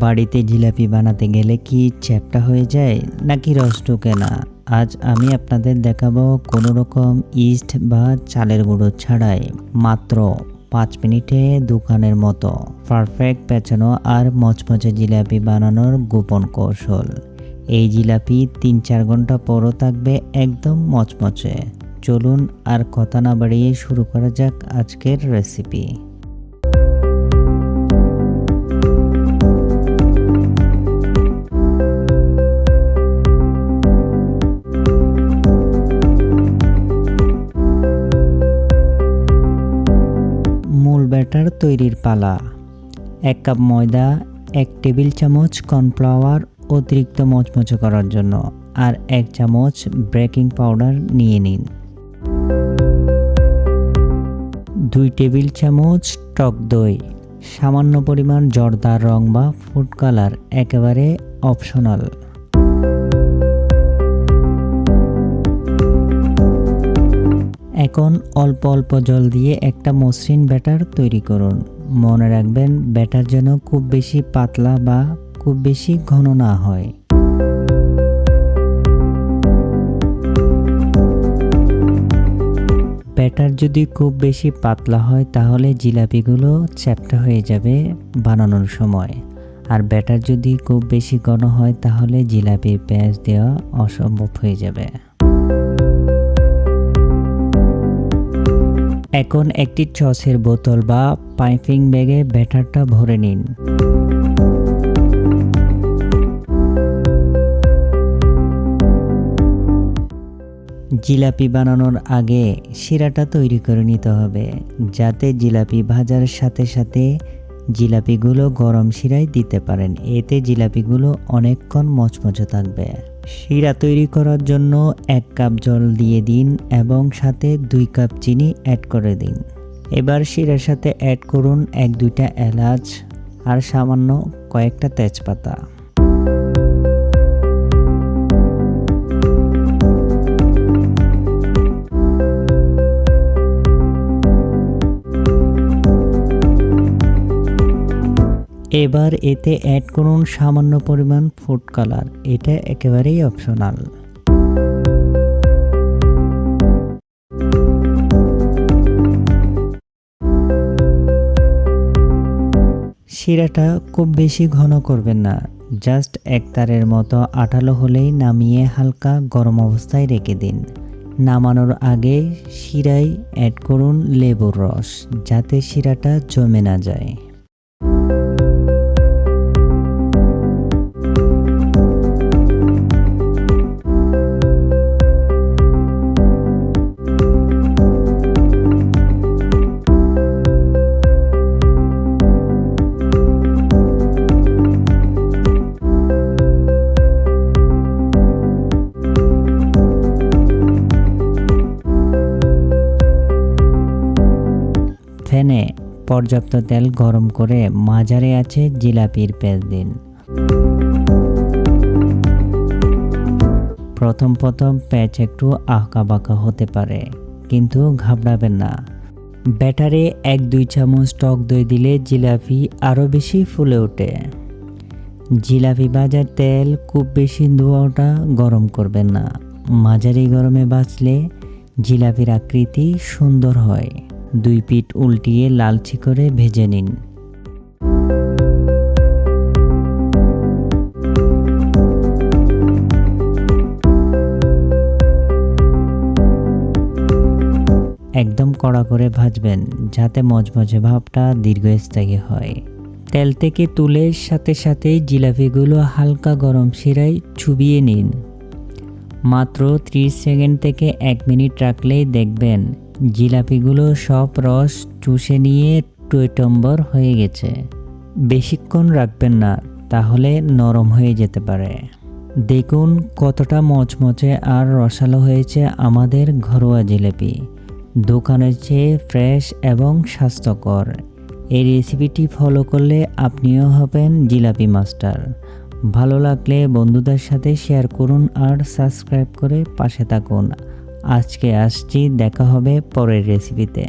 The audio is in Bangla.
বাড়িতে জিলাপি বানাতে গেলে কি চ্যাপ্টা হয়ে যায় নাকি রস ঢোকে না? আজ আমি আপনাদের দেখাবো কোনো রকম ইস্ট বা চালের গুঁড়ো ছাড়াই মাত্র 5 মিনিটে দোকানের মতো পারফেক্ট পেঁচানো আর মচমচে জিলাপি বানানোর গোপন কৌশল। এই জিলাপি 3-4 ঘন্টা পরও থাকবে একদম মচমচে। চলুন আর কথা না বাড়িয়ে শুরু করা যাক আজকের রেসিপি। মূল ব্যাটার তৈরির পালা। 1 কাপ ময়দা, 1 টেবিল চামচ কর্নফ্লাওয়ার অতিরিক্ত মচমচে করার জন্য, আর 1 চামচ বেকিং পাউডার নিয়ে নিন। 2 টেবিল চামচ টক দই, সামান্য পরিমাণ জর্দার রং বা ফুড কালার একেবারে অপশনাল। এখন অল্প অল্প জল দিয়ে একটা মসৃণ ব্যাটার তৈরি করুন। মনে রাখবেন ব্যাটার যেন খুব বেশি পাতলা বা খুব বেশি ঘন না হয়। ব্যাটার যদি খুব বেশি পাতলা হয় তাহলে জিলাপিগুলো চ্যাপ্টা হয়ে যাবে বানানোর সময়, আর ব্যাটার যদি খুব বেশি ঘন হয় তাহলে জিলাপির পেঁয়াজ দেওয়া অসম্ভব হয়ে যাবে। এখন একটি সসের বোতল বা পাইপিং ব্যাগে ব্যাটারটা ভরে নিন। জিলাপি বানানোর আগে শিরাটা তৈরি করে নিতে হবে, যাতে জিলাপি ভাজার সাথে সাথে জিলাপিগুলো গরম শিরায় দিতে পারেন। এতে জিলাপিগুলো অনেকক্ষণ মচমচে থাকবে। শিরা তৈরি করার জন্য 1 কাপ জল দিয়ে দিন এবং সাথে 2 কাপ চিনি অ্যাড করে দিন। এবার শিরার সাথে অ্যাড করুন 1-2টা এলাচ আর সামান্য কয়েকটা তেজপাতা। এবার এতে অ্যাড করুন সামান্য পরিমাণ ফুড কালার, এটা একেবারেই অপশনাল। শিরাটা খুব বেশি ঘন করবেন না, জাস্ট একতারের মতো আঠালো হলেই নামিয়ে হালকা গরম অবস্থায় রেখে দিন। নামানোর আগে শিরায় অ্যাড করুন লেবুর রস, যাতে শিরাটা জমে না যায়। প্যানে পর্যাপ্ত তেল গরম করে মাঝারি আঁচে জিলাপির পেঁচ দিন। প্রথম পেঁচ একটু আঁকাবাঁকা হতে পারে, কিন্তু ঘাবড়াবেন না। ব্যাটারে 1-2 চামচ টক দই দিলে জিলাপি আরও বেশি ফুলে ওঠে। জিলাপি ভাজার তেল খুব বেশি ধোঁয়াটা গরম করবেন না, মাঝারি গরমে ভাজলে জিলাপির আকৃতি সুন্দর হয়। 2 পিঠ উল্টিয়ে লালচে করে ভেজে নিন। একদম কড়া করে ভাজবেন, যাতে মচমচে ভাবটা দীর্ঘস্থায়ী হয়। তেল থেকে তুলে সাথে সাথে জিলাপিগুলো হালকা গরম শিরায় চুবিয়ে নিন। মাত্র 30 সেকেন্ড থেকে 1 মিনিট রাখলেই দেখবেন জিলাপিগুলো সব রস চুষে নিয়ে টইটম্বর হয়ে গেছে। বেশিক্ষণ রাখবেন না, তাহলে নরম হয়ে যেতে পারে। দেখুন কতটা মচমচে আর রসালো হয়েছে আমাদের ঘরোয়া জিলাপি, দোকানের চেয়ে ফ্রেশ এবং স্বাস্থ্যকর। এই রেসিপিটি ফলো করলে আপনিও হবেন জিলাপি মাস্টার। ভালো লাগলে বন্ধুদের সাথে শেয়ার করুন আর সাবস্ক্রাইব করে পাশে থাকুন। আজকে আসছি, দেখা হবে পরের রেসিপিতে।